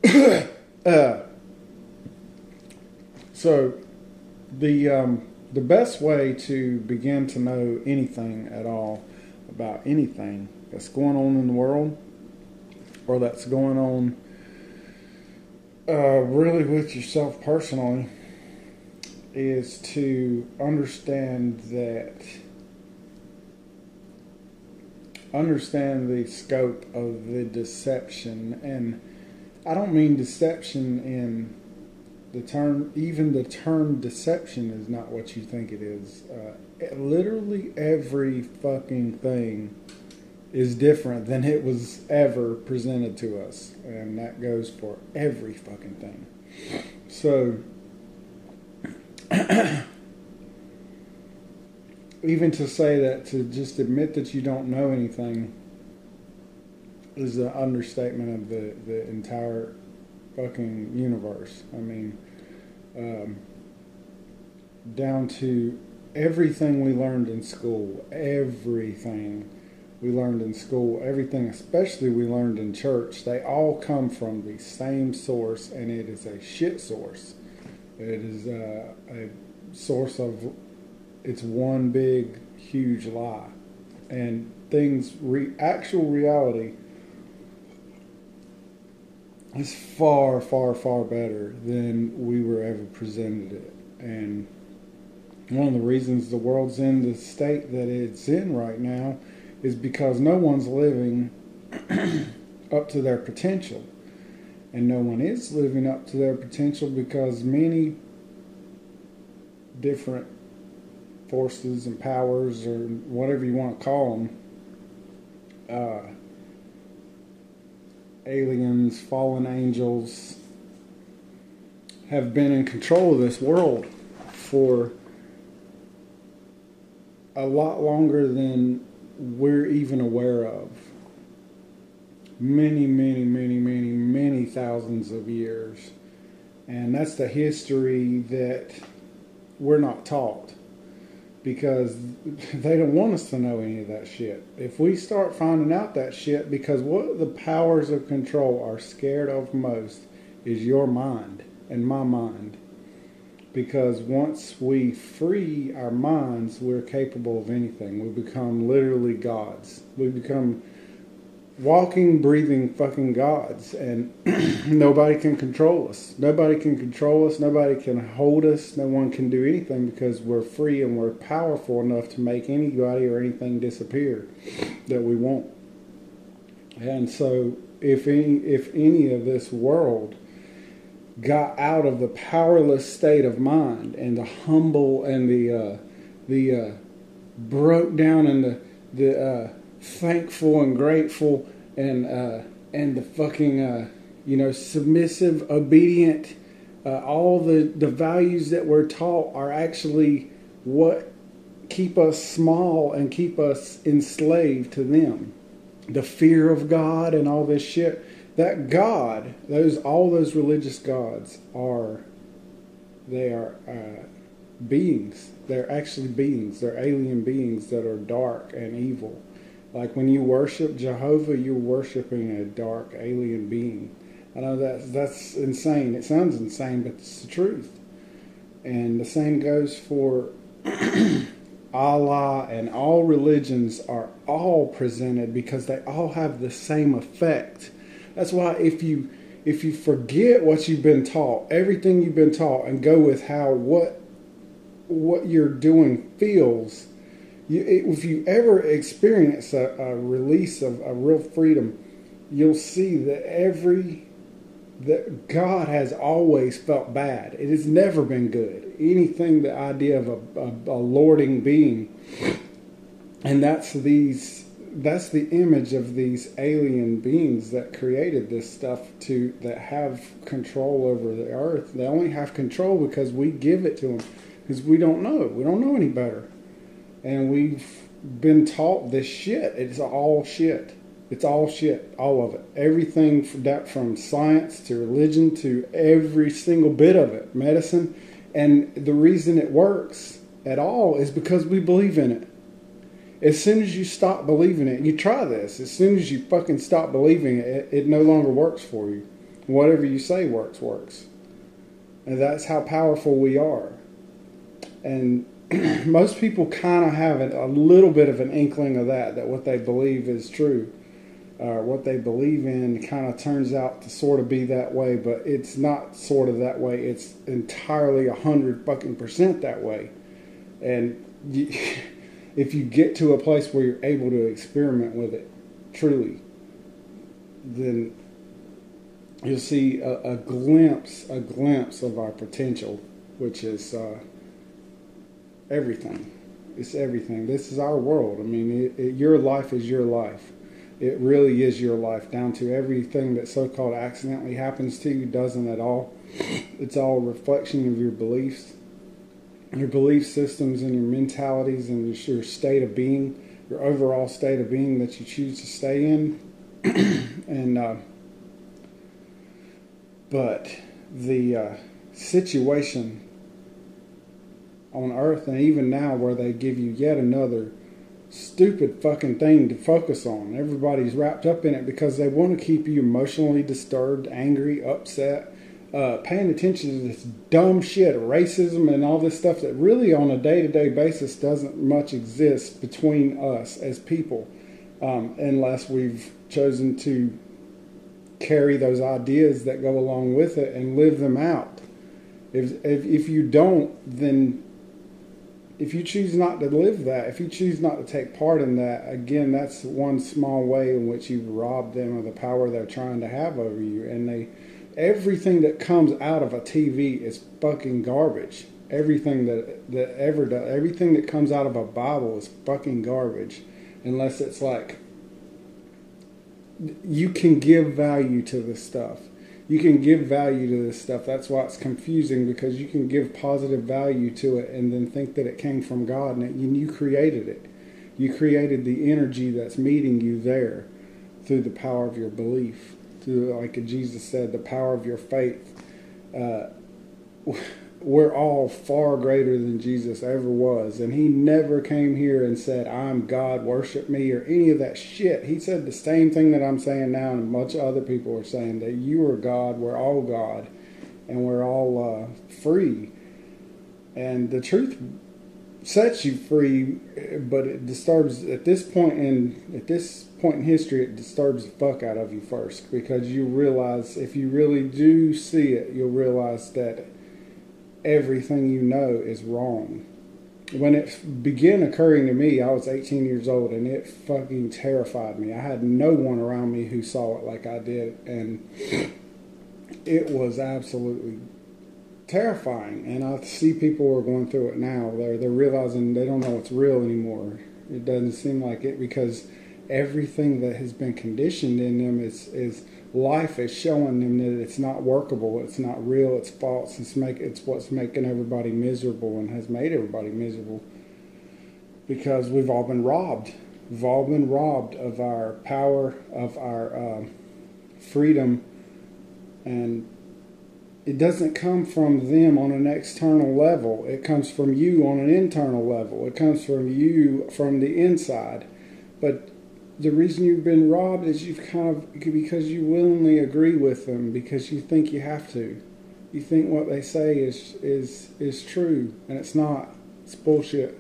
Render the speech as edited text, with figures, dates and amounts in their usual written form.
uh, so the best way to begin to know anything at all about anything that's going on in the world, or that's going on really with yourself personally, is to understand the scope of the deception. And I don't mean deception in the term, even the term deception is not what you think it is. Literally every fucking thing is different than it was ever presented to us. And that goes for every fucking thing. So, even to say that, to just admit that you don't know anything is an understatement of the entire fucking universe. I mean, down to everything we learned in school, everything especially we learned in church, they all come from the same source, and it is a shit source. It is a source of, it's one big, huge lie. And actual reality is far, far, far better than we were ever presented it. And one of the reasons the world's in the state that it's in right now is because no one's living up to their potential. And no one is living up to their potential because many different forces and powers, or whatever you want to call them, aliens, fallen angels, have been in control of this world for a lot longer than we're even aware of. Many, many, many, many, many thousands of years. And that's the history that we're not taught, because they don't want us to know any of that shit. If we start finding out that shit, because what the powers of control are scared of most is your mind and my mind. Because once we free our minds, we're capable of anything. We become literally gods. We become walking, breathing fucking gods. And nobody can control us. Nobody can control us. Nobody can hold us. No one can do anything, because we're free and we're powerful enough to make anybody or anything disappear that we want. And so if any of this world got out of the powerless state of mind, and the humble, and the broke down, and the thankful and grateful, and the fucking submissive, obedient, all the values that we're taught are actually what keep us small and keep us enslaved to them. The fear of God and all this shit. That God, all those religious gods are beings. They're actually beings. They're alien beings that are dark and evil. Like when you worship Jehovah, you're worshiping a dark alien being. I know that's insane. It sounds insane, but it's the truth. And the same goes for Allah, and all religions are all presented because they all have the same effect. That's why if you forget what you've been taught, everything you've been taught, and go with what you're doing feels, if you ever experience a release of a real freedom, you'll see that God has always felt bad. It has never been good. Anything, the idea of a lording being, and that's the image of these alien beings that created this stuff that have control over the earth. They only have control because we give it to them, because we don't know. We don't know any better. And we've been taught this shit. It's all shit. It's all shit. All of it. Everything from science to religion to every single bit of it. Medicine. And the reason it works at all is because we believe in it. As soon as you stop believing it, you try this. As soon as you fucking stop believing it, it no longer works for you. whatever you say works. And that's how powerful we are. And most people kind of have a little bit of an inkling of that what they believe is true. What they believe in kind of turns out to sort of be that way, but it's not sort of that way. It's entirely 100% that way. And if you get to a place where you're able to experiment with it, truly, then you'll see a glimpse of our potential, which is everything. It's everything. This is our world. I mean, your life is your life. It really is your life, down to everything that so-called accidentally happens to you doesn't at all. It's all a reflection of your beliefs, your belief systems, and your mentalities, and your state of being, your overall state of being that you choose to stay in. And but the situation on Earth, and even now, where they give you yet another stupid fucking thing to focus on. Everybody's wrapped up in it because they want to keep you emotionally disturbed, angry, upset, paying attention to this dumb shit, racism and all this stuff that really on a day-to-day basis doesn't much exist between us as people, unless we've chosen to carry those ideas that go along with it and live them out. If you don't, then if you choose not to live that, if you choose not to take part in that, again, that's one small way in which you've robbed them of the power they're trying to have over you. And everything that comes out of a TV is fucking garbage. Everything that ever does, everything that comes out of a Bible is fucking garbage, unless it's like you can give value to this stuff. You can give value to this stuff. That's why it's confusing, because you can give positive value to it and then think that it came from God, and you created it. You created the energy that's meeting you there through the power of your belief, through, like Jesus said, the power of your faith. We're all far greater than Jesus ever was, and he never came here and said, I'm God, worship me, or any of that shit. He said the same thing that I'm saying now, and a bunch of other people are saying, that you are God, we're all God, and we're all free. And the truth sets you free, but it disturbs, at this point in history, it disturbs the fuck out of you first, because you realize, if you really do see it, you'll realize that everything you know is wrong. When it began occurring to me, I was 18 years old, and it fucking terrified me. I had no one around me who saw it like I did, and it was absolutely terrifying. And I see people who are going through it now. They're realizing they don't know what's real anymore. It doesn't seem like it, because everything that has been conditioned in them is life is showing them that it's not workable, it's not real, it's false, it's what's making everybody miserable, and has made everybody miserable, because we've all been robbed. We've all been robbed of our power, of our freedom, and it doesn't come from them on an external level. It comes from you on an internal level. It comes from you from the inside. But the reason you've been robbed is because you willingly agree with them, because you think you have to. You think what they say is true, and it's not. It's bullshit.